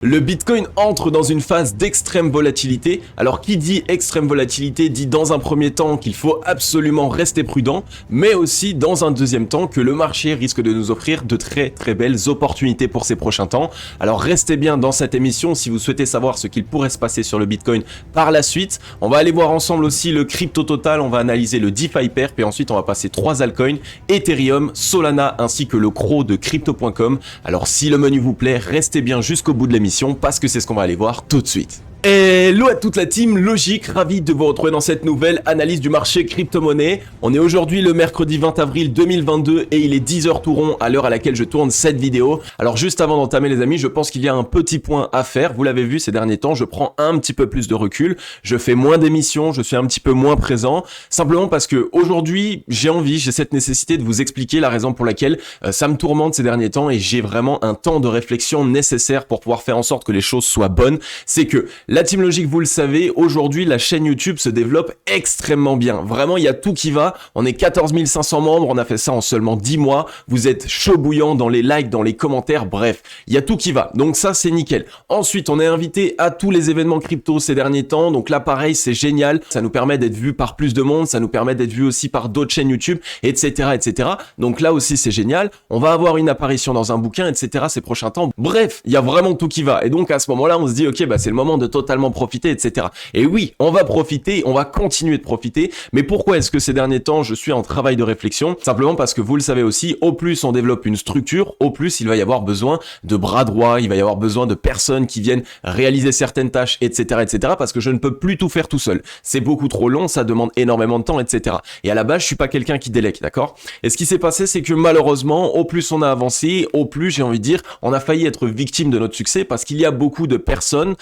Le Bitcoin entre dans une phase d'extrême volatilité. Alors qui dit extrême volatilité dit dans un premier temps qu'il faut absolument rester prudent, mais aussi dans un deuxième temps que le marché risque de nous offrir de très belles opportunités pour ces prochains temps. Alors restez bien dans cette émission si vous souhaitez savoir ce qu'il pourrait se passer sur le Bitcoin par la suite. On va aller voir ensemble aussi le crypto total, on va analyser le DeFi Perp et ensuite on va passer 3 altcoins, Ethereum, Solana ainsi que le CRO de Crypto.com. Alors si le menu vous plaît, restez bien jusqu'au bout de l'émission parce que c'est ce qu'on va aller voir tout de suite. Hello à toute la team Logique, ravi de vous retrouver dans cette nouvelle analyse du marché crypto-monnaie. On est aujourd'hui le mercredi 20 avril 2022 et il est 10h tout rond à l'heure à laquelle je tourne cette vidéo. Alors juste avant d'entamer les amis, je pense qu'il y a un petit point à faire. Vous l'avez vu ces derniers temps, je prends un petit peu plus de recul. Je fais moins d'émissions, je suis un petit peu moins présent. Simplement parce que aujourd'hui, j'ai cette nécessité de vous expliquer la raison pour laquelle ça me tourmente ces derniers temps et j'ai vraiment un temps de réflexion nécessaire pour pouvoir faire en sorte que les choses soient bonnes. C'est que la Team Logique, vous le savez, aujourd'hui, la chaîne YouTube se développe extrêmement bien. Vraiment, il y a tout qui va. On est 14 500 membres, on a fait ça en seulement 10 mois. Vous êtes chaud bouillant dans les likes, dans les commentaires, bref, il y a tout qui va. Donc ça, c'est nickel. Ensuite, on est invité à tous les événements crypto ces derniers temps. Donc là, pareil, c'est génial. Ça nous permet d'être vu par plus de monde, ça nous permet d'être vu aussi par d'autres chaînes YouTube, etc., etc. Donc là aussi, c'est génial. On va avoir une apparition dans un bouquin, etc. ces prochains temps. Bref, il y a vraiment tout qui va. Et donc, à ce moment-là, on se dit, ok, c'est le moment de totalement profiter, etc. Et oui, on va profiter, on va continuer de profiter, mais pourquoi est-ce que ces derniers temps, je suis en travail de réflexion? Simplement parce que vous le savez aussi, au plus on développe une structure, au plus il va y avoir besoin de bras droits, il va y avoir besoin de personnes qui viennent réaliser certaines tâches, etc., etc., parce que je ne peux plus tout faire tout seul. C'est beaucoup trop long, ça demande énormément de temps, etc. Et à la base, je suis pas quelqu'un qui délègue, d'accord? Et ce qui s'est passé, c'est que malheureusement, au plus on a avancé, au plus, j'ai envie de dire, on a failli être victime de notre succès parce qu'il y a beaucoup de personnes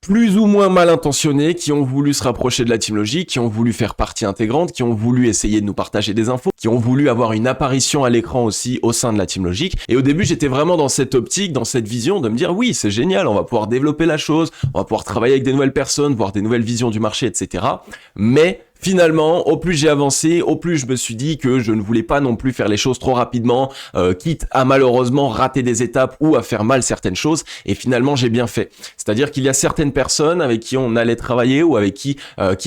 plus ou moins mal intentionnés, qui ont voulu se rapprocher de la Team Logique, qui ont voulu faire partie intégrante, qui ont voulu essayer de nous partager des infos, qui ont voulu avoir une apparition à l'écran aussi au sein de la Team Logique. Et au début, j'étais vraiment dans cette optique, dans cette vision de me dire oui, c'est génial, on va pouvoir développer la chose, on va pouvoir travailler avec des nouvelles personnes, voir des nouvelles visions du marché, etc. Mais finalement, au plus j'ai avancé, au plus je me suis dit que je ne voulais pas non plus faire les choses trop rapidement, quitte à malheureusement rater des étapes ou à faire mal certaines choses. Et finalement, j'ai bien fait. C'est-à-dire qu'il y a certaines personnes avec qui on allait travailler ou avec qui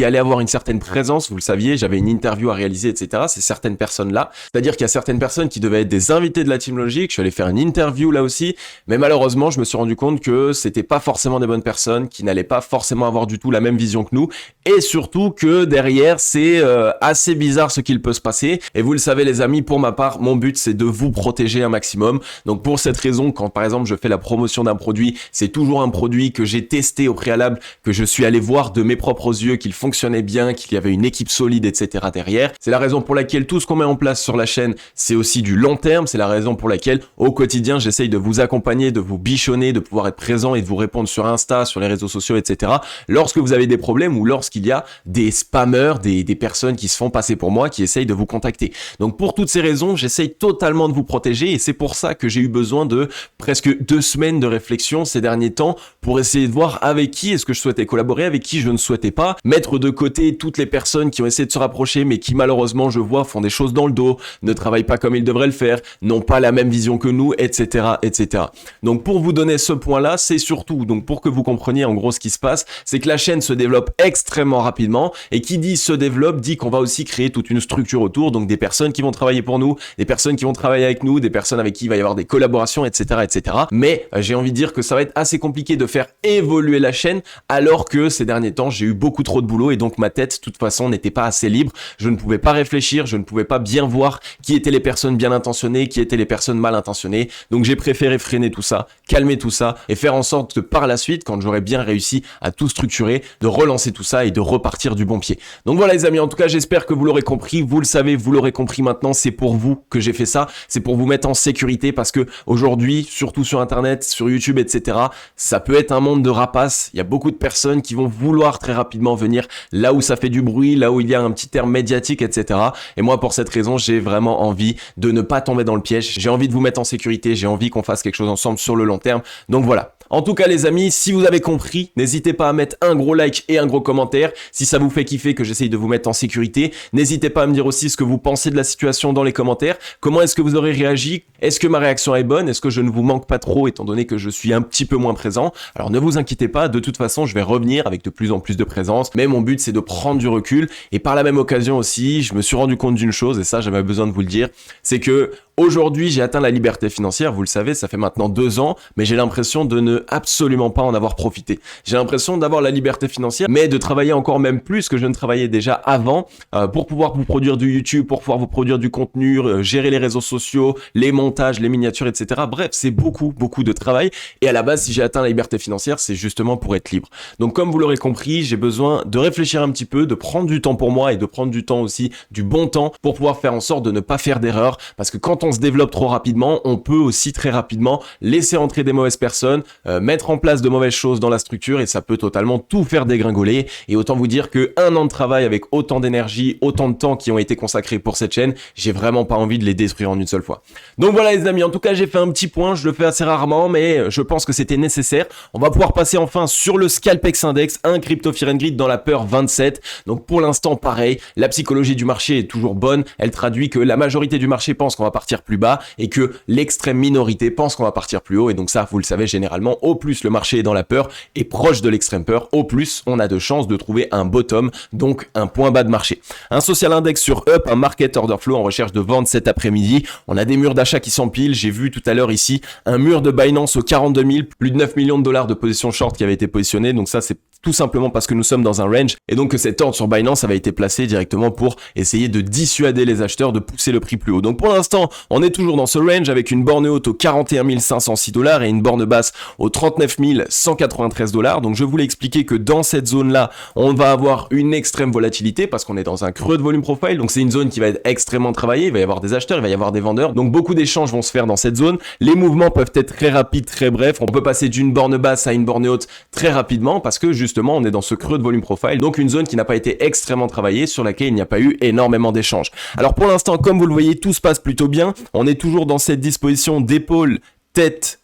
allaient avoir une certaine présence. Vous le saviez, j'avais une interview à réaliser, etc. C'est certaines personnes-là. C'est-à-dire qu'il y a certaines personnes qui devaient être des invités de la Team Logique. Je suis allé faire une interview là aussi. Mais malheureusement, je me suis rendu compte que c'était pas forcément des bonnes personnes, qui n'allaient pas forcément avoir du tout la même vision que nous. Et surtout que derrière, c'est assez bizarre ce qu'il peut se passer. Et vous le savez les amis, pour ma part, mon but c'est de vous protéger un maximum. Donc pour cette raison, quand par exemple je fais la promotion d'un produit, c'est toujours un produit que j'ai testé au préalable, que je suis allé voir de mes propres yeux qu'il fonctionnait bien, qu'il y avait une équipe solide, etc. derrière. C'est la raison pour laquelle tout ce qu'on met en place sur la chaîne, c'est aussi du long terme. C'est la raison pour laquelle au quotidien, j'essaye de vous accompagner, de vous bichonner, de pouvoir être présent et de vous répondre sur Insta, sur les réseaux sociaux, etc. Lorsque vous avez des problèmes ou lorsqu'il y a des spammers, des personnes qui se font passer pour moi, qui essayent de vous contacter. Donc pour toutes ces raisons, j'essaye totalement de vous protéger et c'est pour ça que j'ai eu besoin de presque 2 semaines de réflexion ces derniers temps pour essayer de voir avec qui est-ce que je souhaitais collaborer, avec qui je ne souhaitais pas, mettre de côté toutes les personnes qui ont essayé de se rapprocher mais qui malheureusement je vois font des choses dans le dos, ne travaillent pas comme ils devraient le faire, n'ont pas la même vision que nous, etc., etc. Donc pour vous donner ce point-là, c'est surtout, donc pour que vous compreniez en gros ce qui se passe, c'est que la chaîne se développe extrêmement rapidement et qui dit se développe dit qu'on va aussi créer toute une structure autour, donc des personnes qui vont travailler pour nous, des personnes qui vont travailler avec nous, des personnes avec qui il va y avoir des collaborations, etc., etc. Mais j'ai envie de dire que ça va être assez compliqué de faire évoluer la chaîne alors que ces derniers temps j'ai eu beaucoup trop de boulot et donc ma tête de toute façon n'était pas assez libre, je ne pouvais pas réfléchir, je ne pouvais pas bien voir qui étaient les personnes bien intentionnées, qui étaient les personnes mal intentionnées, donc j'ai préféré freiner tout ça, calmer tout ça et faire en sorte que par la suite, quand j'aurais bien réussi à tout structurer, de relancer tout ça et de repartir du bon pied. Donc voilà les amis, en tout cas j'espère que vous l'aurez compris, vous le savez, vous l'aurez compris maintenant, c'est pour vous que j'ai fait ça, c'est pour vous mettre en sécurité parce que aujourd'hui, surtout sur internet, sur YouTube, etc., ça peut être un monde de rapaces, il y a beaucoup de personnes qui vont vouloir très rapidement venir là où ça fait du bruit, là où il y a un petit terme médiatique, etc. Et moi pour cette raison, j'ai vraiment envie de ne pas tomber dans le piège, j'ai envie de vous mettre en sécurité, j'ai envie qu'on fasse quelque chose ensemble sur le long terme, donc voilà. En tout cas les amis, si vous avez compris, n'hésitez pas à mettre un gros like et un gros commentaire. Si ça vous fait kiffer que j'essaye de vous mettre en sécurité, n'hésitez pas à me dire aussi ce que vous pensez de la situation dans les commentaires. Comment est-ce que vous aurez réagi? Est-ce que ma réaction est bonne? Est-ce que je ne vous manque pas trop étant donné que je suis un petit peu moins présent? Alors ne vous inquiétez pas, de toute façon je vais revenir avec de plus en plus de présence, mais mon but c'est de prendre du recul et par la même occasion aussi, je me suis rendu compte d'une chose et ça j'avais besoin de vous le dire, c'est que aujourd'hui, j'ai atteint la liberté financière, vous le savez, ça fait maintenant 2 ans, mais j'ai l'impression de ne absolument pas en avoir profité. J'ai l'impression d'avoir la liberté financière, mais de travailler encore même plus que je ne travaillais déjà avant pour pouvoir vous produire du YouTube, pour pouvoir vous produire du contenu, gérer les réseaux sociaux, les montages, les miniatures, etc. Bref, c'est beaucoup de travail. Et à la base, si j'ai atteint la liberté financière, c'est justement pour être libre. Donc comme vous l'aurez compris, j'ai besoin de réfléchir un petit peu, de prendre du temps pour moi et de prendre du temps aussi, du bon temps, pour pouvoir faire en sorte de ne pas faire d'erreurs. Parce que quand on se développe trop rapidement, on peut aussi très rapidement laisser entrer des mauvaises personnes, mettre en place de mauvaises choses dans la structure et ça peut totalement tout faire dégringoler. Et autant vous dire que 1 an de travail avec autant d'énergie, autant de temps qui ont été consacrés pour cette chaîne, j'ai vraiment pas envie de les détruire en une seule fois. Donc voilà les amis, en tout cas j'ai fait un petit point, je le fais assez rarement mais je pense que c'était nécessaire. On va pouvoir passer enfin sur le Scalpex Index, un crypto Fear and Greed dans la peur 27. Donc pour l'instant pareil, la psychologie du marché est toujours bonne, elle traduit que la majorité du marché pense qu'on va partir plus bas et que l'extrême minorité pense qu'on va partir plus haut et donc ça vous le savez généralement, au plus le marché est dans la peur et proche de l'extrême peur, au plus on a de chances de trouver un bottom, donc un point bas de marché. Un social index sur Up, un market order flow en recherche de vente cet après-midi, on a des murs d'achat qui s'empilent, j'ai vu tout à l'heure ici un mur de Binance aux 42 000, plus de 9 millions de dollars de position short qui avait été positionné, donc ça c'est tout simplement parce que nous sommes dans un range et donc que cet ordre sur Binance avait été placé directement pour essayer de dissuader les acheteurs de pousser le prix plus haut. Donc pour l'instant, on est toujours dans ce range avec une borne haute aux 41 506 dollars et une borne basse aux 39 193 dollars. Donc je voulais expliquer que dans cette zone-là, on va avoir une extrême volatilité parce qu'on est dans un creux de volume profile. Donc c'est une zone qui va être extrêmement travaillée, il va y avoir des acheteurs, il va y avoir des vendeurs. Donc beaucoup d'échanges vont se faire dans cette zone. Les mouvements peuvent être très rapides, très brefs. On peut passer d'une borne basse à une borne haute très rapidement parce que justement on est dans ce creux de volume profile, donc une zone qui n'a pas été extrêmement travaillée, sur laquelle il n'y a pas eu énormément d'échanges. Alors pour l'instant, comme vous le voyez, tout se passe plutôt bien, on est toujours dans cette disposition d'épaule, tête,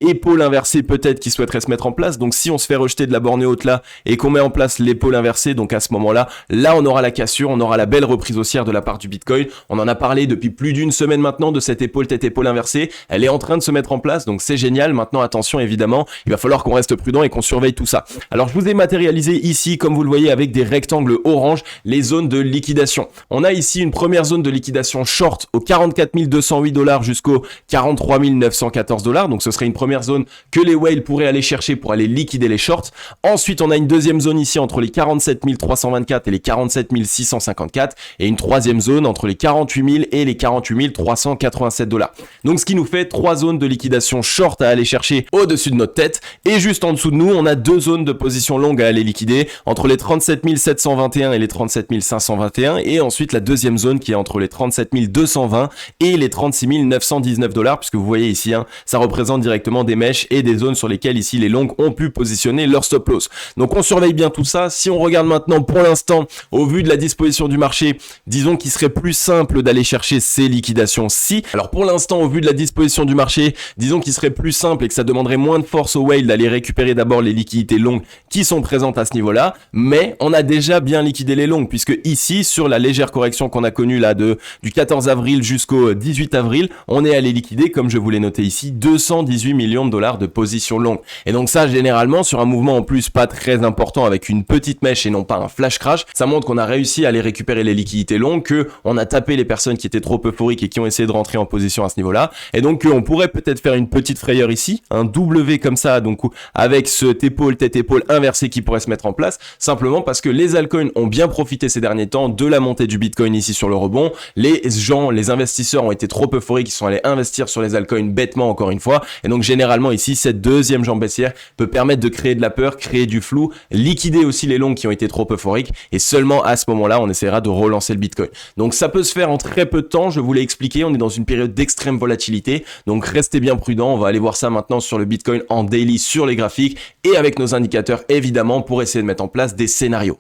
épaule inversée peut-être qui souhaiterait se mettre en place. Donc si on se fait rejeter de la borne haute là et qu'on met en place l'épaule inversée, donc à ce moment-là, là on aura la cassure, on aura la belle reprise haussière de la part du Bitcoin. On en a parlé depuis plus d'une semaine maintenant de cette épaule tête épaule inversée. Elle est en train de se mettre en place, donc c'est génial. Maintenant attention évidemment, il va falloir qu'on reste prudent et qu'on surveille tout ça. Alors je vous ai matérialisé ici, comme vous le voyez, avec des rectangles orange, les zones de liquidation. On a ici une première zone de liquidation short aux 44 208 dollars jusqu'aux 43 914 dollars. Donc ce serait une première zone que les whales pourraient aller chercher pour aller liquider les shorts. Ensuite, on a une deuxième zone ici entre les 47 324 et les 47 654 et une troisième zone entre les 48 000 et les 48 387 dollars. Donc, ce qui nous fait 3 zones de liquidation short à aller chercher au-dessus de notre tête et juste en dessous de nous, on a 2 zones de position longue à aller liquider entre les 37 721 et les 37 521 et ensuite la deuxième zone qui est entre les 37 220 et les 36 919 dollars puisque vous voyez ici, ça représente directement des mèches et des zones sur lesquelles ici les longues ont pu positionner leur stop loss. Donc on surveille bien tout ça. Si on regarde maintenant pour l'instant au vu de la disposition du marché, disons qu'il serait plus simple d'aller chercher ces liquidations-ci. Alors pour l'instant au vu de la disposition du marché, disons qu'il serait plus simple et que ça demanderait moins de force au whale d'aller récupérer d'abord les liquidités longues qui sont présentes à ce niveau-là, mais on a déjà bien liquidé les longues puisque ici sur la légère correction qu'on a connue là du 14 avril jusqu'au 18 avril, on est allé liquider, comme je vous l'ai noté ici, 218 millions de dollars de position longue. Et donc ça, généralement, sur un mouvement en plus pas très important avec une petite mèche et non pas un flash crash, ça montre qu'on a réussi à aller récupérer les liquidités longues, que on a tapé les personnes qui étaient trop euphoriques et qui ont essayé de rentrer en position à ce niveau-là. Et donc, on pourrait peut-être faire une petite frayeur ici, un W comme ça, donc avec cette épaule, tête-épaule inversée qui pourrait se mettre en place, simplement parce que les altcoins ont bien profité ces derniers temps de la montée du Bitcoin ici sur le rebond. Les gens, les investisseurs ont été trop euphoriques, ils sont allés investir sur les altcoins bêtement encore une fois. Et donc, généralement ici, cette deuxième jambe baissière peut permettre de créer de la peur, créer du flou, liquider aussi les longues qui ont été trop euphoriques et seulement à ce moment-là, on essaiera de relancer le Bitcoin. Donc ça peut se faire en très peu de temps, je vous l'ai expliqué, on est dans une période d'extrême volatilité, donc restez bien prudents, on va aller voir ça maintenant sur le Bitcoin en daily sur les graphiques et avec nos indicateurs évidemment pour essayer de mettre en place des scénarios.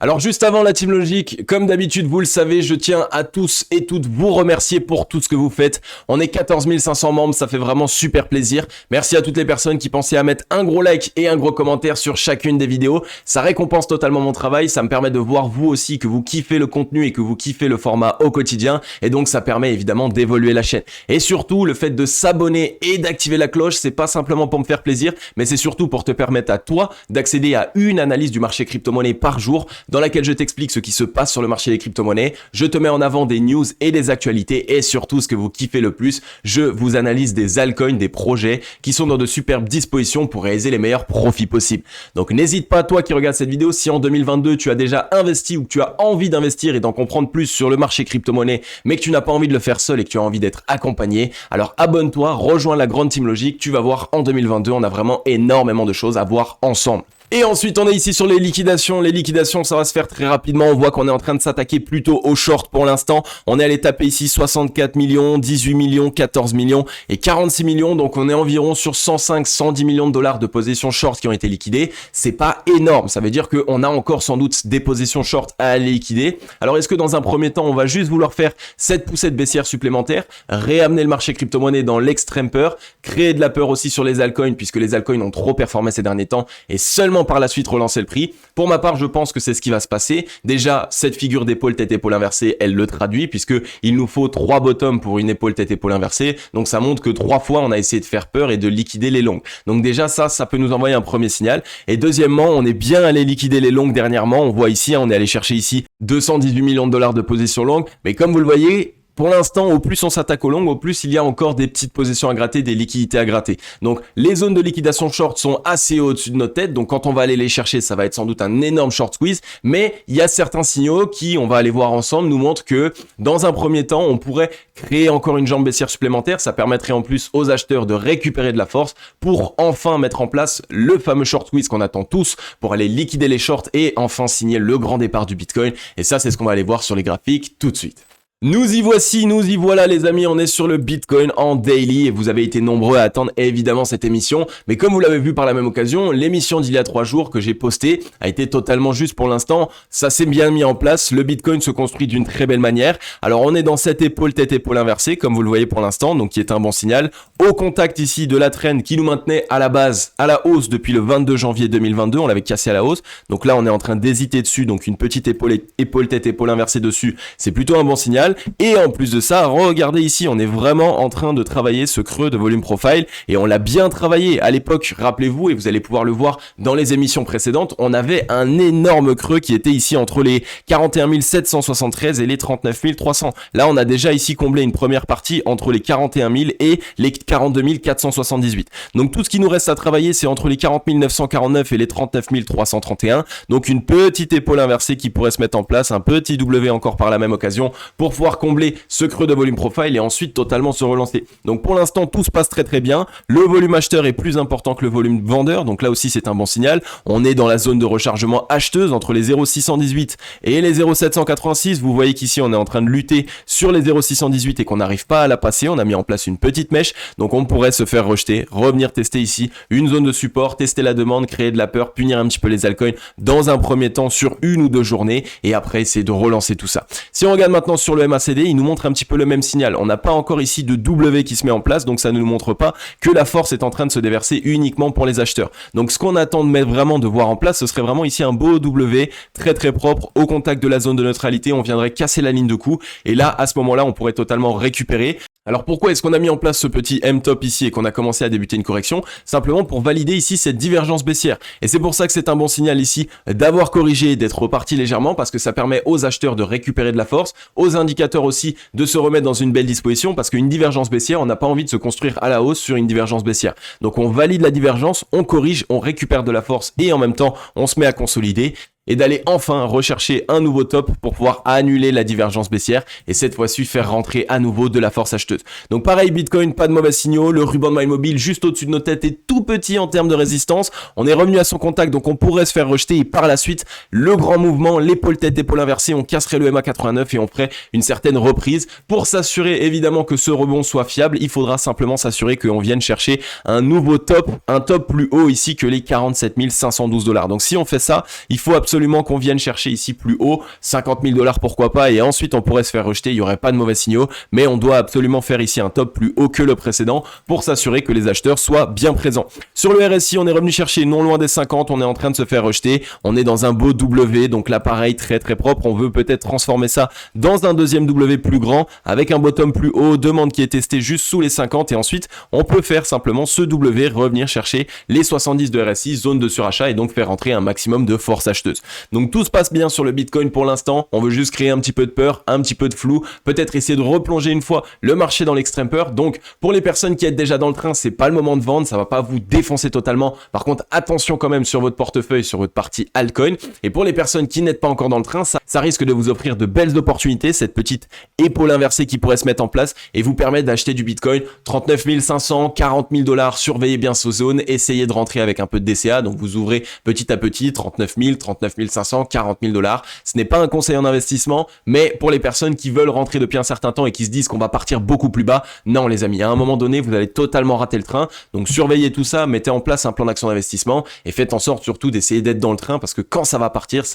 Alors juste avant la Team Logic, comme d'habitude vous le savez, je tiens à tous et toutes vous remercier pour tout ce que vous faites. On est 14 500 membres, ça fait vraiment super plaisir. Merci à toutes les personnes qui pensaient à mettre un gros like et un gros commentaire sur chacune des vidéos. Ça récompense totalement mon travail, ça me permet de voir vous aussi que vous kiffez le contenu et que vous kiffez le format au quotidien. Et donc ça permet évidemment d'évoluer la chaîne. Et surtout, le fait de s'abonner et d'activer la cloche, c'est pas simplement pour me faire plaisir, mais c'est surtout pour te permettre à toi d'accéder à une analyse du marché crypto-monnaie par jour, dans laquelle je t'explique ce qui se passe sur le marché des crypto-monnaies, je te mets en avant des news et des actualités et surtout ce que vous kiffez le plus, je vous analyse des altcoins, des projets qui sont dans de superbes dispositions pour réaliser les meilleurs profits possibles. Donc n'hésite pas, toi qui regardes cette vidéo, si en 2022 tu as déjà investi ou que tu as envie d'investir et d'en comprendre plus sur le marché crypto-monnaie, mais que tu n'as pas envie de le faire seul et que tu as envie d'être accompagné, alors abonne-toi, rejoins la grande Team Logic, tu vas voir en 2022, on a vraiment énormément de choses à voir ensemble. Et ensuite, on est ici sur les liquidations. Les liquidations, ça va se faire très rapidement. On voit qu'on est en train de s'attaquer plutôt au short pour l'instant. On est allé taper ici 64 millions, 18 millions, 14 millions et 46 millions. Donc, on est environ sur 105, 110 millions de dollars de positions short qui ont été liquidées. C'est pas énorme. Ça veut dire qu'on a encore sans doute des positions short à aller liquider. Alors, est-ce que dans un premier temps, on va juste vouloir faire cette poussée baissière supplémentaire, réamener le marché crypto-monnaie dans l'extrême peur, créer de la peur aussi sur les altcoins puisque les altcoins ont trop performé ces derniers temps et seulement par la suite relancer le prix. Pour ma part, je pense que c'est ce qui va se passer. Déjà, cette figure d'épaule tête-épaule inversée, elle le traduit puisque il nous faut 3 bottoms pour une épaule tête-épaule inversée. Donc ça montre que 3 fois on a essayé de faire peur et de liquider les longues. Donc déjà ça peut nous envoyer un premier signal. Et deuxièmement, on est bien allé liquider les longues dernièrement. On voit ici, on est allé chercher ici 218 millions de dollars de position longue. Mais comme vous le voyez, pour l'instant, au plus on s'attaque aux longues, au plus il y a encore des petites positions à gratter, des liquidités à gratter. Donc les zones de liquidation short sont assez au-dessus de notre tête, donc quand on va aller les chercher, ça va être sans doute un énorme short squeeze, mais il y a certains signaux qui, on va aller voir ensemble, nous montrent que dans un premier temps, on pourrait créer encore une jambe baissière supplémentaire, ça permettrait en plus aux acheteurs de récupérer de la force pour enfin mettre en place le fameux short squeeze qu'on attend tous pour aller liquider les shorts et enfin signer le grand départ du Bitcoin. Et ça, c'est ce qu'on va aller voir sur les graphiques tout de suite. Nous y voici, nous y voilà les amis, on est sur le Bitcoin en daily et vous avez été nombreux à attendre évidemment cette émission. Mais comme vous l'avez vu par la même occasion, l'émission d'il y a 3 jours que j'ai postée a été totalement juste pour l'instant. Ça s'est bien mis en place, le Bitcoin se construit d'une très belle manière. Alors on est dans cette épaule tête-épaule inversée comme vous le voyez pour l'instant, donc qui est un bon signal. Au contact ici de la trend qui nous maintenait à la base, à la hausse depuis le 22 janvier 2022, on l'avait cassé à la hausse. Donc là on est en train d'hésiter dessus, donc une petite épaule tête-épaule inversée dessus, c'est plutôt un bon signal. Et en plus de ça, regardez ici, on est vraiment en train de travailler ce creux de volume profile et on l'a bien travaillé à l'époque, rappelez-vous, et vous allez pouvoir le voir dans les émissions précédentes, on avait un énorme creux qui était ici entre les 41 773 et les 39 300. Là, on a déjà ici comblé une première partie entre les 41 000 et les 42 478. Donc tout ce qui nous reste à travailler, c'est entre les 40 949 et les 39 331. Donc une petite épaule inversée qui pourrait se mettre en place, un petit W encore par la même occasion pour pouvoir combler ce creux de volume profile et ensuite totalement se relancer. Donc pour l'instant tout se passe très très bien, le volume acheteur est plus important que le volume vendeur, donc là aussi c'est un bon signal. On est dans la zone de rechargement acheteuse entre les 0,618 et les 0,786. Vous voyez qu'ici on est en train de lutter sur les 0,618 et qu'on n'arrive pas à la passer. On a mis en place une petite mèche, donc on pourrait se faire rejeter, revenir tester ici une zone de support, tester la demande, créer de la peur, punir un petit peu les altcoins dans un premier temps sur 1 ou 2 journées et après essayer de relancer tout ça. Si on regarde maintenant sur le MACD, il nous montre un petit peu le même signal. On n'a pas encore ici de W qui se met en place, donc ça ne nous montre pas que la force est en train de se déverser uniquement pour les acheteurs. Donc ce qu'on attend de mettre vraiment de voir en place, ce serait vraiment ici un beau W très très propre au contact de la zone de neutralité. On viendrait casser la ligne de coup et là à ce moment-là on pourrait totalement récupérer. Alors pourquoi est-ce qu'on a mis en place ce petit M-top ici et qu'on a commencé à débuter une correction? Simplement pour valider ici cette divergence baissière. Et c'est pour ça que c'est un bon signal ici d'avoir corrigé et d'être reparti légèrement parce que ça permet aux acheteurs de récupérer de la force, aux indicateurs aussi de se remettre dans une belle disposition parce qu'une divergence baissière, on n'a pas envie de se construire à la hausse sur une divergence baissière. Donc on valide la divergence, on corrige, on récupère de la force et en même temps on se met à consolider. Et d'aller enfin rechercher un nouveau top pour pouvoir annuler la divergence baissière et cette fois-ci faire rentrer à nouveau de la force acheteuse. Donc pareil, Bitcoin, pas de mauvais signaux, le ruban de MyMobile juste au-dessus de nos têtes est tout petit en termes de résistance. On est revenu à son contact, donc on pourrait se faire rejeter et par la suite, le grand mouvement, l'épaule tête, épaule inversée, on casserait le MA89 et on ferait une certaine reprise. Pour s'assurer évidemment que ce rebond soit fiable, il faudra simplement s'assurer qu'on vienne chercher un nouveau top, un top plus haut ici que les 47 512 $. Donc si on fait ça, il faut absolument absolument qu'on vienne chercher ici plus haut, 50 000 $ pourquoi pas, et ensuite on pourrait se faire rejeter, il n'y aurait pas de mauvais signaux, mais on doit absolument faire ici un top plus haut que le précédent pour s'assurer que les acheteurs soient bien présents. Sur le RSI, on est revenu chercher non loin des 50, on est en train de se faire rejeter, on est dans un beau W, donc là pareil, très propre, on veut peut-être transformer ça dans un deuxième W plus grand, avec un bottom plus haut, demande qui est testé juste sous les 50, et ensuite on peut faire simplement ce W, revenir chercher les 70 de RSI, zone de surachat, et donc faire rentrer un maximum de force acheteuse. Donc tout se passe bien sur le Bitcoin pour l'instant, on veut juste créer un petit peu de peur, un petit peu de flou, peut-être essayer de replonger une fois le marché dans l'extrême peur. Donc pour les personnes qui êtes déjà dans le train, c'est pas le moment de vendre, ça va pas vous défoncer totalement. Par contre, attention quand même sur votre portefeuille, sur votre partie altcoin. Et pour les personnes qui n'êtes pas encore dans le train, ça risque de vous offrir de belles opportunités, cette petite épaule inversée qui pourrait se mettre en place et vous permettre d'acheter du Bitcoin 39 500, 40 000 $. Surveillez bien ces zones, essayez de rentrer avec un peu de DCA. Donc vous ouvrez petit à petit 39 000, 39 500, 40 000 $. Ce n'est pas un conseil en investissement, mais pour les personnes qui veulent rentrer depuis un certain temps et qui se disent qu'on va partir beaucoup plus bas, non les amis, à un moment donné, vous allez totalement rater le train. Donc surveillez tout ça, mettez en place un plan d'action d'investissement et faites en sorte surtout d'essayer d'être dans le train parce que quand ça va partir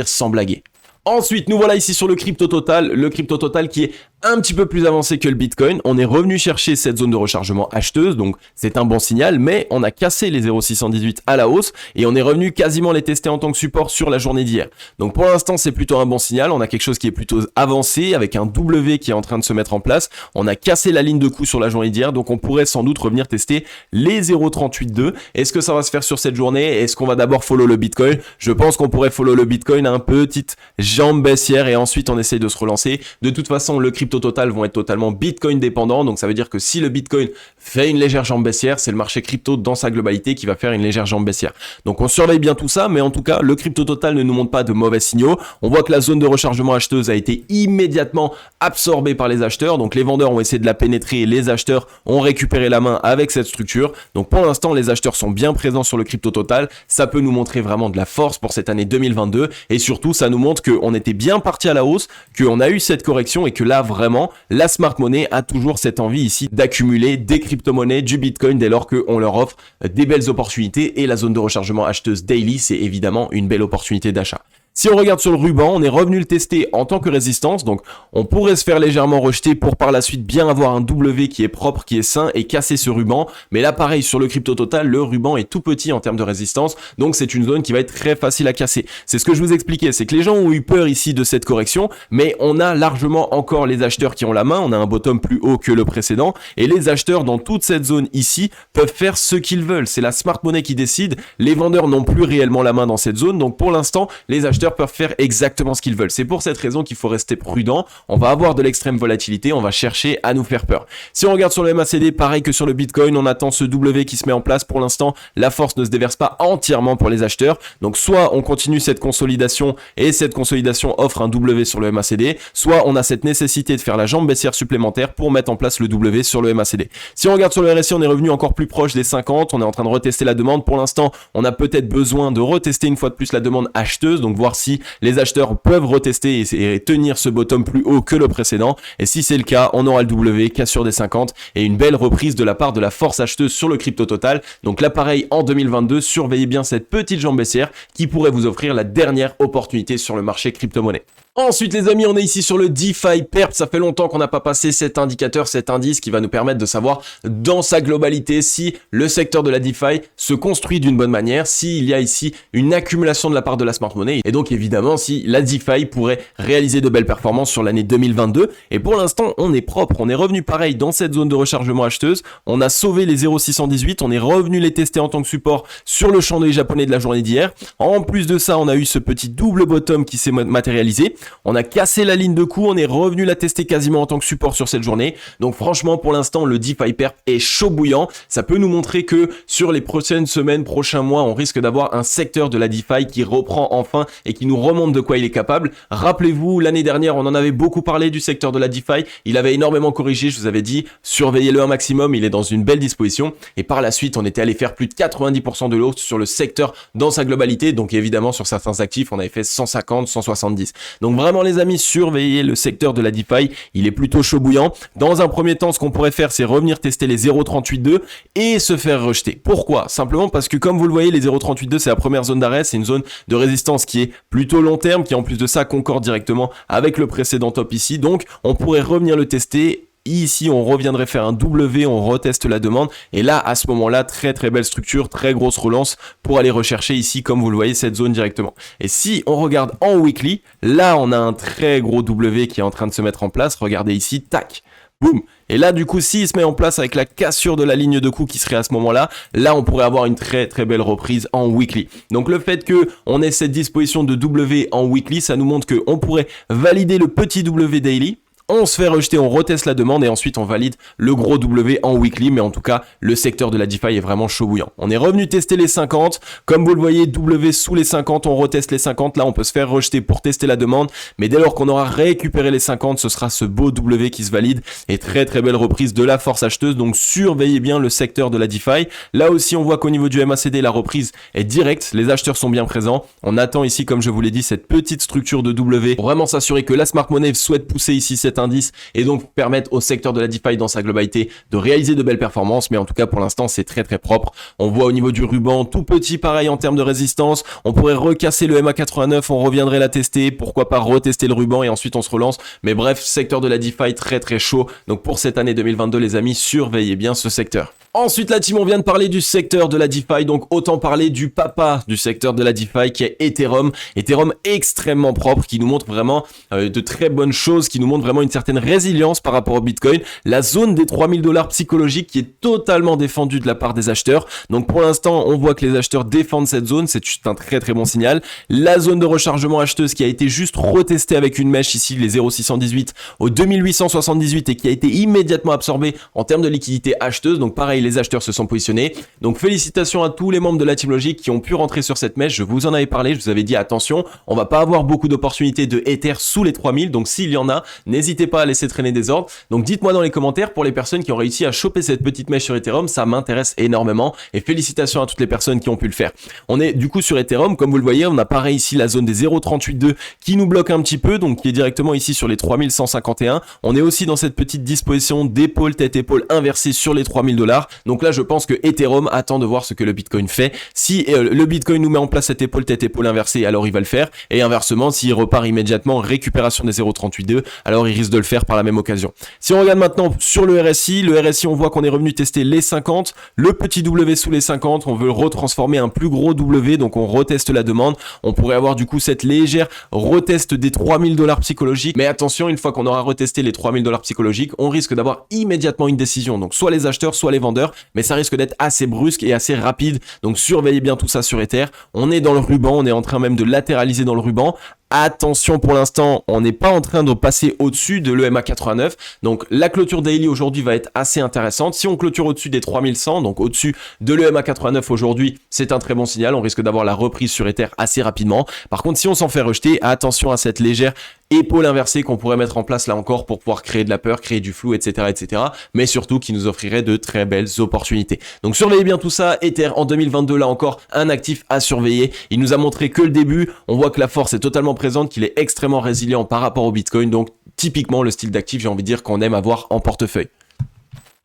sans blaguer. Ensuite, nous voilà ici sur le crypto total qui est un petit peu plus avancé que le Bitcoin. On est revenu chercher cette zone de rechargement acheteuse, donc c'est un bon signal, mais on a cassé les 0,618 à la hausse et on est revenu quasiment les tester en tant que support sur la journée d'hier. Donc pour l'instant, c'est plutôt un bon signal. On a quelque chose qui est plutôt avancé avec un W qui est en train de se mettre en place. On a cassé la ligne de coup sur la journée d'hier, donc on pourrait sans doute revenir tester les 0,382. Est-ce que ça va se faire sur cette journée? Est-ce qu'on va d'abord follow le Bitcoin? Je pense qu'on pourrait follow le Bitcoin à un petite jambe baissière et ensuite on essaye de se relancer. De toute façon, le crypto total vont être totalement Bitcoin dépendants, donc ça veut dire que si le Bitcoin fait une légère jambe baissière, c'est le marché crypto dans sa globalité qui va faire une légère jambe baissière. Donc on surveille bien tout ça, mais en tout cas, le crypto total ne nous montre pas de mauvais signaux. On voit que la zone de rechargement acheteuse a été immédiatement absorbée par les acheteurs, donc les vendeurs ont essayé de la pénétrer et les acheteurs ont récupéré la main avec cette structure. Donc pour l'instant, les acheteurs sont bien présents sur le crypto total. Ça peut nous montrer vraiment de la force pour cette année 2022 et surtout, ça nous montre qu'on était bien parti à la hausse, qu'on a eu cette correction et que là, vraiment, la smart money a toujours cette envie ici d'accumuler des crypto-monnaies, du Bitcoin dès lors qu'on leur offre des belles opportunités et la zone de rechargement acheteuse daily, c'est évidemment une belle opportunité d'achat. Si on regarde sur le ruban, on est revenu le tester en tant que résistance, donc on pourrait se faire légèrement rejeter pour par la suite bien avoir un W qui est propre, qui est sain et casser ce ruban. Mais là pareil, sur le crypto total, le ruban est tout petit en termes de résistance, donc c'est une zone qui va être très facile à casser. C'est ce que je vous expliquais, c'est que les gens ont eu peur ici de cette correction, mais on a largement encore les acheteurs qui ont la main, on a un bottom plus haut que le précédent, et les acheteurs dans toute cette zone ici peuvent faire ce qu'ils veulent. C'est la smart money qui décide, les vendeurs n'ont plus réellement la main dans cette zone, donc pour l'instant, les acheteurs peuvent faire exactement ce qu'ils veulent. C'est pour cette raison qu'il faut rester prudent. On va avoir de l'extrême volatilité, on va chercher à nous faire peur. Si on regarde sur le MACD, pareil que sur le Bitcoin, on attend ce W qui se met en place. Pour l'instant, la force ne se déverse pas entièrement pour les acheteurs. Donc soit on continue cette consolidation et cette consolidation offre un W sur le MACD, soit on a cette nécessité de faire la jambe baissière supplémentaire pour mettre en place le W sur le MACD. Si on regarde sur le RSI, on est revenu encore plus proche des 50. On est en train de retester la demande. Pour l'instant, on a peut-être besoin de retester une fois de plus la demande acheteuse, donc voir si les acheteurs peuvent retester et tenir ce bottom plus haut que le précédent. Et si c'est le cas, on aura le W, cassure des 50 et une belle reprise de la part de la force acheteuse sur le crypto total. Donc là, pareil, en 2022, surveillez bien cette petite jambe baissière qui pourrait vous offrir la dernière opportunité sur le marché crypto-monnaie. Ensuite les amis, on est ici sur le DeFi Perp. Ça fait longtemps qu'on n'a pas passé cet indicateur, cet indice qui va nous permettre de savoir dans sa globalité si le secteur de la DeFi se construit d'une bonne manière, s'il y a ici une accumulation de la part de la smart money et donc évidemment si la DeFi pourrait réaliser de belles performances sur l'année 2022. Et pour l'instant, on est propre, on est revenu pareil dans cette zone de rechargement acheteuse. On a sauvé les 0,618, on est revenu les tester en tant que support sur le chandelier japonais de la journée d'hier. En plus de ça, on a eu ce petit double bottom qui s'est matérialisé. On a cassé la ligne de coup, on est revenu la tester quasiment en tant que support sur cette journée. Donc franchement, pour l'instant, le DeFi Perp est chaud bouillant. Ça peut nous montrer que sur les prochaines semaines, prochains mois, on risque d'avoir un secteur de la DeFi qui reprend enfin et qui nous remonte de quoi il est capable. Rappelez-vous, l'année dernière, on en avait beaucoup parlé du secteur de la DeFi. Il avait énormément corrigé, je vous avais dit, surveillez-le un maximum, il est dans une belle disposition. Et par la suite, on était allé faire plus de 90% de l'autre sur le secteur dans sa globalité. Donc évidemment, sur certains actifs, on avait fait 150, 170. Donc Donc vraiment les amis, surveillez le secteur de la DeFi, il est plutôt chaud bouillant. Dans un premier temps, ce qu'on pourrait faire, c'est revenir tester les 0.382 et se faire rejeter. Pourquoi? Simplement parce que comme vous le voyez, les 0.382 c'est la première zone d'arrêt, c'est une zone de résistance qui est plutôt long terme, qui en plus de ça concorde directement avec le précédent top ici. Donc on pourrait revenir le tester. Ici, on reviendrait faire un W, on reteste la demande. Et là, à ce moment-là, très très belle structure, très grosse relance pour aller rechercher ici, comme vous le voyez, cette zone directement. Et si on regarde en weekly, là, on a un très gros W qui est en train de se mettre en place. Regardez ici, tac, boum. Et là, du coup, s'il se met en place avec la cassure de la ligne de coup qui serait à ce moment-là, là, on pourrait avoir une très très belle reprise en weekly. Donc le fait que on ait cette disposition de W en weekly, ça nous montre qu'on pourrait valider le petit W daily. On se fait rejeter, on reteste la demande et ensuite on valide le gros W en weekly. Mais en tout cas, le secteur de la DeFi est vraiment chaud bouillant. On est revenu tester les 50. Comme vous le voyez, W sous les 50, on reteste les 50. Là, on peut se faire rejeter pour tester la demande. Mais dès lors qu'on aura récupéré les 50, ce sera ce beau W qui se valide. Et très très belle reprise de la force acheteuse. Donc surveillez bien le secteur de la DeFi. Là aussi, on voit qu'au niveau du MACD, la reprise est directe. Les acheteurs sont bien présents. On attend ici, comme je vous l'ai dit, cette petite structure de W pour vraiment s'assurer que la smart money souhaite pousser ici cette indice et donc permettre au secteur de la DeFi dans sa globalité de réaliser de belles performances. Mais en tout cas pour l'instant c'est très très propre. On voit au niveau du ruban tout petit pareil en termes de résistance. On pourrait recasser le MA89, on reviendrait la tester, pourquoi pas retester le ruban et ensuite on se relance. Mais bref, secteur de la DeFi très très chaud. Donc pour cette année 2022 les amis, surveillez bien ce secteur. Ensuite la team, on vient de parler du secteur de la DeFi, donc autant parler du papa du secteur de la DeFi qui est Ethereum. Ethereum extrêmement propre, qui nous montre vraiment de très bonnes choses, qui nous montre vraiment une certaine résilience par rapport au Bitcoin. La zone des 3000 $ psychologique qui est totalement défendue de la part des acheteurs. Donc pour l'instant, on voit que les acheteurs défendent cette zone, c'est juste un très très bon signal. La zone de rechargement acheteuse qui a été juste retestée avec une mèche ici, les 0,618 au 2878 et qui a été immédiatement absorbée en termes de liquidité acheteuse. Donc pareil, les acheteurs se sont positionnés. Donc félicitations à tous les membres de la Team Logic qui ont pu rentrer sur cette mèche. Je vous en avais parlé, je vous avais dit attention, on va pas avoir beaucoup d'opportunités de Ether sous les 3000. Donc s'il y en a, n'hésitez pas à laisser traîner des ordres. Donc dites-moi dans les commentaires pour les personnes qui ont réussi à choper cette petite mèche sur Ethereum, ça m'intéresse énormément et félicitations à toutes les personnes qui ont pu le faire. On est du coup sur Ethereum, comme vous le voyez, on a pareil ici la zone des 0,382 qui nous bloque un petit peu, donc qui est directement ici sur les 3151. On est aussi dans cette petite disposition d'épaule, tête-épaule inversée sur les 3000 $. Donc là, je pense que Ethereum attend de voir ce que le Bitcoin fait. Si le Bitcoin nous met en place cette épaule, tête-épaule inversée, alors il va le faire. Et inversement, s'il repart immédiatement, récupération des 0,382, alors il risque de le faire par la même occasion. Si on regarde maintenant sur le RSI, on voit qu'on est revenu tester les 50, le petit W sous les 50, on veut retransformer un plus gros W, donc on reteste la demande. On pourrait avoir du coup cette légère retest des 3000 $ psychologiques. Mais attention, une fois qu'on aura retesté les 3000 $ psychologiques, on risque d'avoir immédiatement une décision. Donc soit les acheteurs, soit les vendeurs, mais ça risque d'être assez brusque et assez rapide. Donc surveillez bien tout ça sur Ether. On est dans le ruban, on est en train même de latéraliser dans le ruban. Attention, pour l'instant, on n'est pas en train de passer au-dessus de l'EMA89. Donc, la clôture daily aujourd'hui va être assez intéressante. Si on clôture au-dessus des 3100, donc au-dessus de l'EMA89 aujourd'hui, c'est un très bon signal. On risque d'avoir la reprise sur Ether assez rapidement. Par contre, si on s'en fait rejeter, attention à cette légère épaule inversée qu'on pourrait mettre en place là encore pour pouvoir créer de la peur, créer du flou, etc., etc. Mais surtout qui nous offrirait de très belles opportunités. Donc surveillez bien tout ça. Ether en 2022, là encore, un actif à surveiller. Il nous a montré que le début. On voit que la force est totalement présente, qu'il est extrêmement résilient par rapport au Bitcoin. Donc typiquement le style d'actif, j'ai envie de dire, qu'on aime avoir en portefeuille.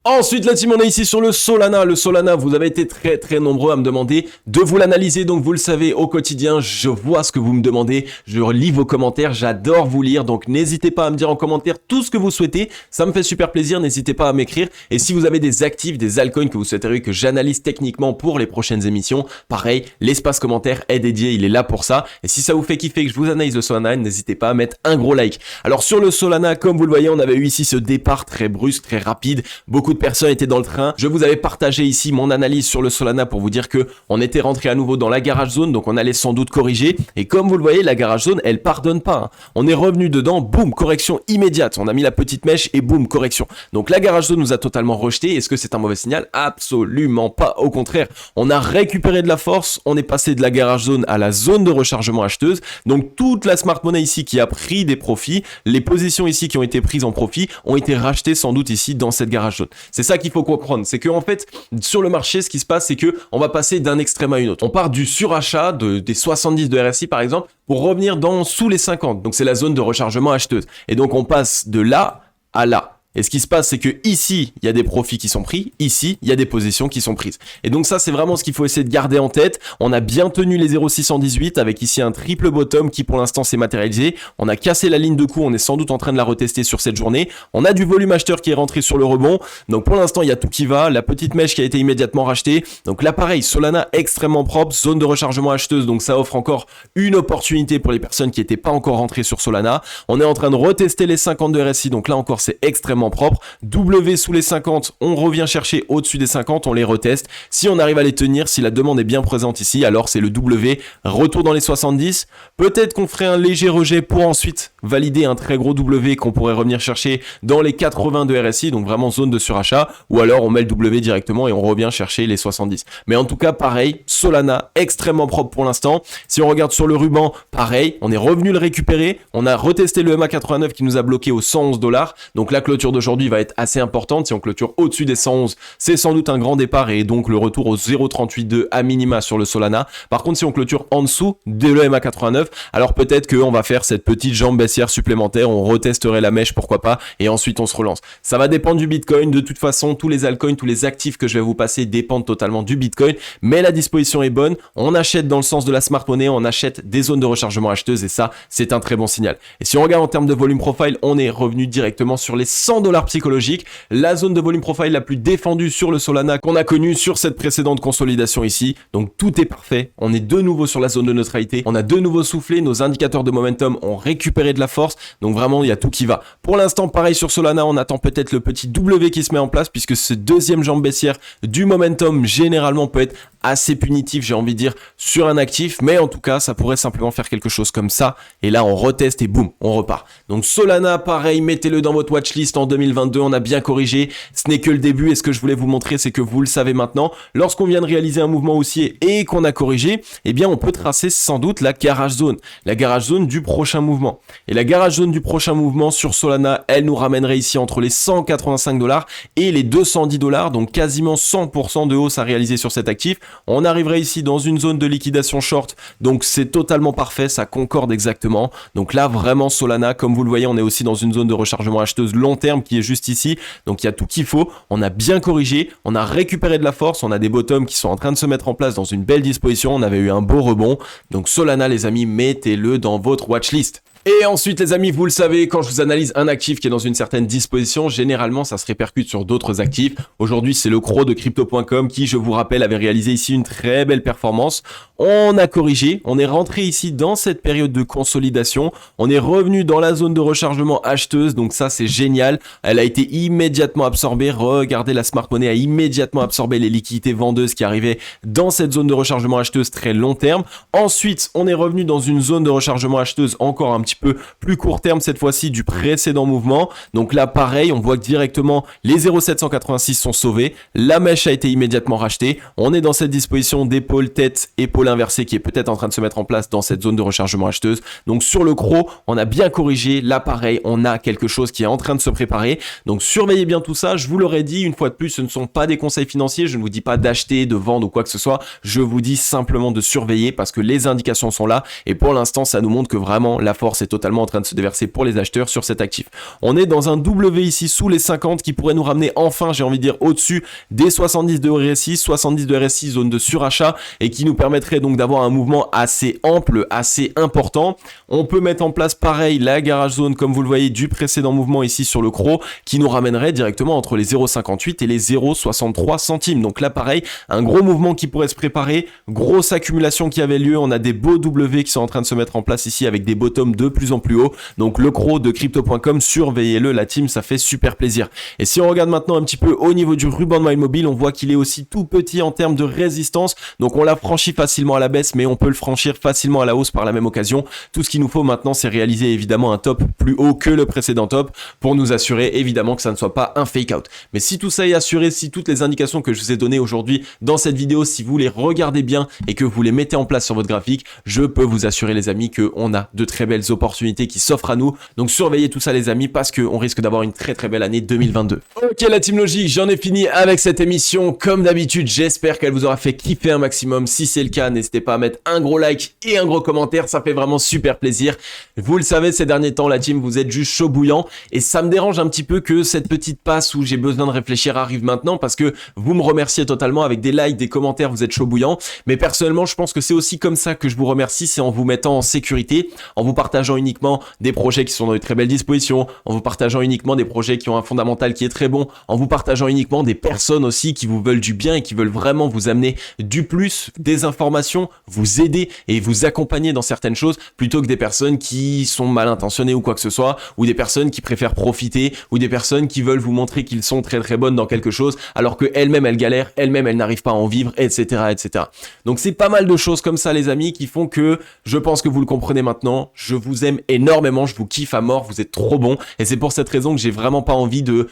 Ensuite, la team, on est ici sur le Solana. Le Solana, vous avez été très très nombreux à me demander de vous l'analyser. Donc vous le savez, au quotidien, je vois ce que vous me demandez. Je lis vos commentaires, j'adore vous lire. Donc n'hésitez pas à me dire en commentaire tout ce que vous souhaitez. Ça me fait super plaisir, n'hésitez pas à m'écrire. Et si vous avez des actifs, des altcoins que vous souhaiteriez que j'analyse techniquement pour les prochaines émissions, pareil, l'espace commentaire est dédié, il est là pour ça. Et si ça vous fait kiffer que je vous analyse le Solana, n'hésitez pas à mettre un gros like. Alors sur le Solana, comme vous le voyez, on avait eu ici ce départ très brusque, très rapide. Beaucoup de personnes étaient dans le train. Je vous avais partagé ici mon analyse sur le Solana pour vous dire que on était rentré à nouveau dans la garage zone, donc on allait sans doute corriger. Et comme vous le voyez, la garage zone, elle pardonne pas, hein. On est revenu dedans, boum, correction immédiate. On a mis la petite mèche et boum, correction. Donc la garage zone nous a totalement rejeté. Est-ce que c'est un mauvais signal? Absolument pas. Au contraire, on a récupéré de la force. On est passé de la garage zone à la zone de rechargement acheteuse. Donc toute la smart money ici qui a pris des profits, les positions ici qui ont été prises en profit ont été rachetées sans doute ici dans cette garage zone. C'est ça qu'il faut comprendre. C'est qu'en fait, sur le marché, ce qui se passe, c'est que on va passer d'un extrême à une autre. On part du surachat des 70 de RSI par exemple pour revenir sous les 50. Donc c'est la zone de rechargement acheteuse. Et donc on passe de là à là. Et ce qui se passe, c'est que ici, il y a des profits qui sont pris, ici, il y a des positions qui sont prises. Et donc ça, c'est vraiment ce qu'il faut essayer de garder en tête. On a bien tenu les 0,618 avec ici un triple bottom qui pour l'instant s'est matérialisé. On a cassé la ligne de coup, on est sans doute en train de la retester sur cette journée. On a du volume acheteur qui est rentré sur le rebond. Donc pour l'instant, il y a tout qui va. La petite mèche qui a été immédiatement rachetée. Donc là, pareil, Solana extrêmement propre, zone de rechargement acheteuse. Donc ça offre encore une opportunité pour les personnes qui n'étaient pas encore rentrées sur Solana. On est en train de retester les 50 de RSI. Donc là encore, c'est extrêmement propre. W sous les 50, on revient chercher au-dessus des 50, on les reteste. Si on arrive à les tenir, si la demande est bien présente ici, alors c'est le W, retour dans les 70. Peut-être qu'on ferait un léger rejet pour ensuite valider un très gros W qu'on pourrait revenir chercher dans les 80 de RSI, donc vraiment zone de surachat, ou alors on met le W directement et on revient chercher les 70. Mais en tout cas, pareil, Solana, extrêmement propre pour l'instant. Si on regarde sur le ruban, pareil, on est revenu le récupérer, on a retesté le MA89 qui nous a bloqué aux 111 $. Donc la clôture d'aujourd'hui va être assez importante. Si on clôture au-dessus des 111, c'est sans doute un grand départ et donc le retour au 0,382 à minima sur le Solana. Par contre, si on clôture en dessous de le MA89, alors peut-être qu'on va faire cette petite jambe baissière supplémentaire, on retesterait la mèche, pourquoi pas, et ensuite on se relance. Ça va dépendre du Bitcoin. De toute façon, tous les altcoins, tous les actifs que je vais vous passer dépendent totalement du Bitcoin, mais la disposition est bonne. On achète dans le sens de la smart money, on achète des zones de rechargement acheteuses et ça, c'est un très bon signal. Et si on regarde en termes de volume profile, on est revenu directement sur les 100 $ psychologiques, la zone de volume profile la plus défendue sur le Solana qu'on a connue sur cette précédente consolidation ici. Donc tout est parfait, on est de nouveau sur la zone de neutralité, on a de nouveau soufflé, nos indicateurs de momentum ont récupéré de la force, donc vraiment il y a tout qui va. Pour l'instant, pareil sur Solana, on attend peut-être le petit W qui se met en place puisque ce deuxième jambe baissière du momentum généralement peut être assez punitif, j'ai envie de dire, sur un actif, mais en tout cas, ça pourrait simplement faire quelque chose comme ça, et là, on reteste et boum, on repart. Donc Solana, pareil, mettez-le dans votre watchlist en 2022, on a bien corrigé, ce n'est que le début, et ce que je voulais vous montrer, c'est que vous le savez maintenant, lorsqu'on vient de réaliser un mouvement haussier et qu'on a corrigé, eh bien, on peut tracer sans doute la garage zone du prochain mouvement. Et la garage zone du prochain mouvement sur Solana, elle nous ramènerait ici entre les 185 $ et les 210 $, donc quasiment 100% de hausse à réaliser sur cet actif. On arriverait ici dans une zone de liquidation short, donc c'est totalement parfait, ça concorde exactement. Donc là, vraiment Solana, comme vous le voyez, on est aussi dans une zone de rechargement acheteuse long terme qui est juste ici. Donc il y a tout qu'il faut, on a bien corrigé, on a récupéré de la force, on a des bottoms qui sont en train de se mettre en place dans une belle disposition, on avait eu un beau rebond. Donc Solana, les amis, mettez-le dans votre watchlist. Et ensuite les amis, vous le savez, quand je vous analyse un actif qui est dans une certaine disposition, généralement ça se répercute sur d'autres actifs. Aujourd'hui c'est le CRO de Crypto.com qui, je vous rappelle, avait réalisé ici une très belle performance. On a corrigé, on est rentré ici dans cette période de consolidation, on est revenu dans la zone de rechargement acheteuse, donc ça c'est génial. Elle a été immédiatement absorbée, regardez, la smart money a immédiatement absorbé les liquidités vendeuses qui arrivaient dans cette zone de rechargement acheteuse très long terme. Ensuite on est revenu dans une zone de rechargement acheteuse encore un petit peu plus court terme cette fois-ci du précédent mouvement. Donc là pareil, on voit que directement les 0,786 sont sauvés, la mèche a été immédiatement rachetée, on est dans cette disposition d'épaule tête, épaule inversée qui est peut-être en train de se mettre en place dans cette zone de rechargement acheteuse. Donc sur le CRO, on a bien corrigé, là pareil, on a quelque chose qui est en train de se préparer. Donc surveillez bien tout ça, je vous l'aurais dit une fois de plus, ce ne sont pas des conseils financiers, je ne vous dis pas d'acheter, de vendre ou quoi que ce soit, je vous dis simplement de surveiller parce que les indications sont là et pour l'instant ça nous montre que vraiment la force est totalement en train de se déverser pour les acheteurs sur cet actif. On est dans un W ici sous les 50 qui pourrait nous ramener enfin, j'ai envie de dire, au-dessus des 70 de RSI, 70 de RSI, zone de surachat, et qui nous permettrait donc d'avoir un mouvement assez ample, assez important. On peut mettre en place pareil la garage zone comme vous le voyez du précédent mouvement ici sur le CRO qui nous ramènerait directement entre les 0,58 et les 0,63 centimes. Donc là pareil, un gros mouvement qui pourrait se préparer, grosse accumulation qui avait lieu, on a des beaux W qui sont en train de se mettre en place ici avec des bottoms de plus en plus haut. Donc le CRO de Crypto.com, surveillez-le, la team, ça fait super plaisir. Et si on regarde maintenant un petit peu au niveau du ruban de My Mobile, on voit qu'il est aussi tout petit en termes de résistance. Donc on l'a franchi facilement à la baisse, mais on peut le franchir facilement à la hausse par la même occasion. Tout ce qu'il nous faut maintenant, c'est réaliser évidemment un top plus haut que le précédent top pour nous assurer évidemment que ça ne soit pas un fake out. Mais si tout ça est assuré, si toutes les indications que je vous ai données aujourd'hui dans cette vidéo, si vous les regardez bien et que vous les mettez en place sur votre graphique, je peux vous assurer les amis qu'on a de très belles opportunités opportunités qui s'offrent à nous. Donc surveillez tout ça les amis parce qu'on risque d'avoir une très très belle année 2022. Ok la Team Logic, j'en ai fini avec cette émission. Comme d'habitude, j'espère qu'elle vous aura fait kiffer un maximum. Si c'est le cas, n'hésitez pas à mettre un gros like et un gros commentaire, ça fait vraiment super plaisir. Vous le savez, ces derniers temps, la team, vous êtes juste chaud bouillant et ça me dérange un petit peu que cette petite passe où j'ai besoin de réfléchir arrive maintenant parce que vous me remerciez totalement avec des likes, des commentaires, vous êtes chaud bouillant. Mais personnellement, je pense que c'est aussi comme ça que je vous remercie, c'est en vous mettant en sécurité, en vous partageant uniquement des projets qui sont dans de très belles dispositions, en vous partageant uniquement des projets qui ont un fondamental qui est très bon, en vous partageant uniquement des personnes aussi qui vous veulent du bien et qui veulent vraiment vous amener du plus, des informations, vous aider et vous accompagner dans certaines choses plutôt que des personnes qui sont mal intentionnées ou quoi que ce soit, ou des personnes qui préfèrent profiter, ou des personnes qui veulent vous montrer qu'ils sont très très bonnes dans quelque chose alors que elles-mêmes elles galèrent, elles-mêmes elles n'arrivent pas à en vivre, etc. etc. Donc c'est pas mal de choses comme ça les amis qui font que je pense que vous le comprenez maintenant, je vous aime énormément, je vous kiffe à mort, vous êtes trop bons et c'est pour cette raison que j'ai vraiment pas envie de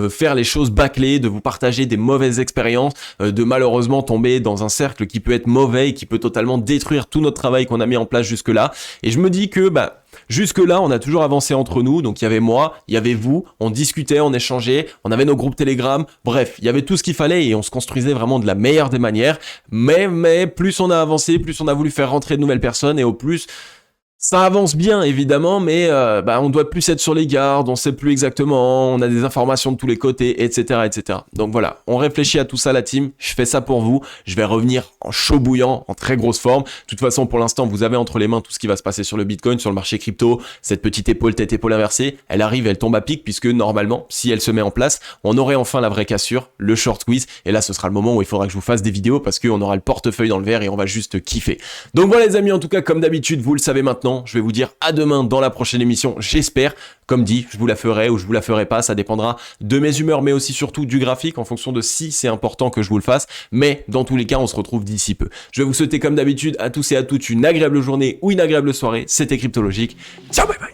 faire les choses bâclées, de vous partager des mauvaises expériences, de malheureusement tomber dans un cercle qui peut être mauvais et qui peut totalement détruire tout notre travail qu'on a mis en place jusque-là. Et je me dis que jusque-là, on a toujours avancé entre nous, donc il y avait moi, il y avait vous, on discutait, on échangeait, on avait nos groupes Telegram, bref, il y avait tout ce qu'il fallait et on se construisait vraiment de la meilleure des manières, mais plus on a avancé, plus on a voulu faire rentrer de nouvelles personnes et au plus... Ça avance bien évidemment, mais on doit plus être sur les gardes, on sait plus exactement, on a des informations de tous les côtés, etc., etc. Donc voilà, on réfléchit à tout ça la team, je fais ça pour vous, je vais revenir en chaud bouillant, en très grosse forme. De toute façon, pour l'instant, vous avez entre les mains tout ce qui va se passer sur le Bitcoin, sur le marché crypto, cette petite épaule tête-épaule inversée, elle arrive, elle tombe à pic, puisque normalement, si elle se met en place, on aurait enfin la vraie cassure, le short squeeze, et là ce sera le moment où il faudra que je vous fasse des vidéos, parce qu'on aura le portefeuille dans le verre et on va juste kiffer. Donc voilà les amis, en tout cas, comme d'habitude, vous le savez maintenant, je vais vous dire à demain dans la prochaine émission, j'espère. Comme dit, je vous la ferai ou je vous la ferai pas, ça dépendra de mes humeurs, mais aussi surtout du graphique, en fonction de si c'est important que je vous le fasse. Mais dans tous les cas, on se retrouve d'ici peu. Je vais vous souhaiter comme d'habitude à tous et à toutes une agréable journée ou une agréable soirée. C'était Crypto Logic. Ciao, bye bye.